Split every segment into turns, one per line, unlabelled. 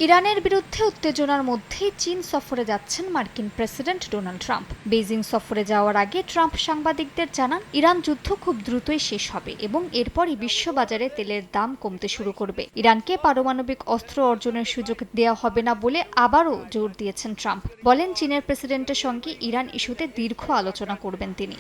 ইরানের বিরুদ্ধে উত্তেজনার মধ্যেই চীন সফরে যাচ্ছেন মার্কিন প্রেসিডেন্ট ডোনাল্ড ট্রাম্প। বেইজিং সফরে যাওয়ার আগে ট্রাম্প সাংবাদিকদের জানান, ইরান যুদ্ধ খুব দ্রুতই শেষ হবে এবং এরপরই বিশ্ববাজারে তেলের দাম কমতে শুরু করবে। ইরানকে পারমাণবিক অস্ত্র অর্জনের সুযোগ দেওয়া হবে না বলে আবারও জোর দিয়েছেন ট্রাম্প। বলেন, চীনের প্রেসিডেন্টের সঙ্গে ইরান ইস্যুতে দীর্ঘ আলোচনা করবেন তিনি।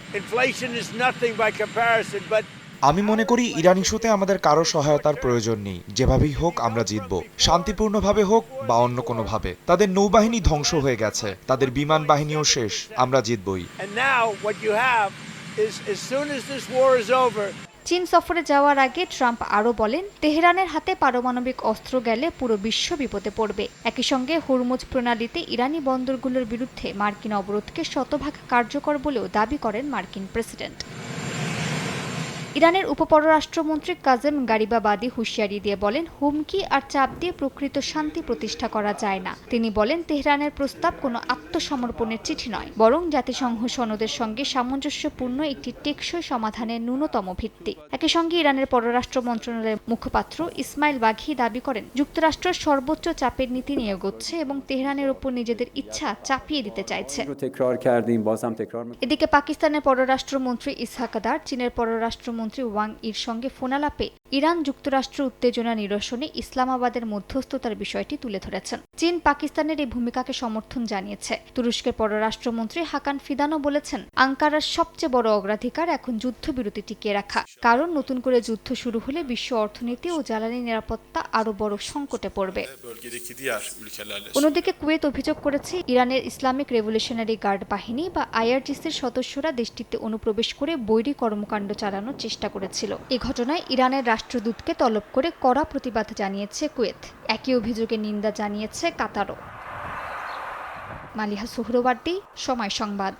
আমি মনে করি ইরান ইস্যুতে আমাদের কারো সহায়তার প্রয়োজন নেই। যেভাবেই হোক আমরা জিতব, শান্তিপূর্ণভাবে হোক বা অন্য কোনোভাবে। তাদের নৌবাহিনী ধ্বংস হয়ে গেছে, তাদের বিমান বাহিনীও শেষ, আমরা জিতবই।
চীন সফরে যাওয়ার আগে ট্রাম্প আরও বলেন, তেহরানের হাতে পারমাণবিক অস্ত্র গেলে পুরো বিশ্ব বিপদে পড়বে। একই সঙ্গে হরমুজ প্রণালীতে ইরানি বন্দরগুলোর বিরুদ্ধে মার্কিন অবরোধকে শতভাগ কার্যকর বলেও দাবি করেন মার্কিন প্রেসিডেন্ট। ইরানের উপপররাষ্ট্রমন্ত্রী কাজেম গারিবাবাদি হুঁশিয়ারি দিয়ে বলেন, হুমকি আর চাপ দিয়ে প্রকৃত শান্তি প্রতিষ্ঠা করা যায় না। তিনি বলেন, তেহরানের প্রস্তাব কোনো আত্মসমর্পণের চিঠি নয়, বরং জাতিসংঘ সনদের সঙ্গে সামঞ্জস্যপূর্ণ একটি টেকসই সমাধানের ন্যূনতম ভিত্তি। একই সঙ্গে ইরানের পররাষ্ট্র মন্ত্রণালয়ের মুখপাত্র ইসমাইল বাঘি দাবি করেন, যুক্তরাষ্ট্র সর্বোচ্চ চাপের নীতি নিয়ে এগোচ্ছে এবং তেহরানের উপর নিজেদের ইচ্ছা চাপিয়ে দিতে চাইছে। এদিকে পাকিস্তানের পররাষ্ট্রমন্ত্রী ইসহাক দার চীনের পররাষ্ট্রমন্ত্রী ওয়াং ইর সঙ্গে ফোনালাপে ইরান যুক্তরাষ্ট্র উত্তেজনা নিরসনে ইসলামাবাদের মধ্যস্থতার বিষয়টি তুলে ধরেছেন। চীন পাকিস্তানের এই ভূমিকাকে সমর্থন জানিয়েছে। তুরস্কের পররাষ্ট্রমন্ত্রী হাকান ফিদানও বলেছেন, আঙ্কারার সবচেয়ে বড় অগ্রাধিকার এখন যুদ্ধবিরতি টিকিয়ে রাখা, কারণ নতুন করে যুদ্ধ শুরু হলে বিশ্ব অর্থনীতি ও জ্বালানি নিরাপত্তা আরও বড় সংকটে পড়বে। অন্যদিকে কুয়েত অভিযোগ করেছে, ইরানের ইসলামিক রেভলিউশনারি গার্ড বাহিনী বা আইআরজিসির সদস্যরা দেশটিতে অনুপ্রবেশ করে বৈরী কর্মকাণ্ড চালানোর চেষ্টা করেছিল। এ ঘটনায় ইরানের রাষ্ট্রদূতকে তলব করে কড়া প্রতিবাদ জানিয়েছে কুয়েত। একই অভিযোগের নিন্দা জানিয়েছে কাতারও। মালিহা সুহরওয়ার্দী, সময় সংবাদ।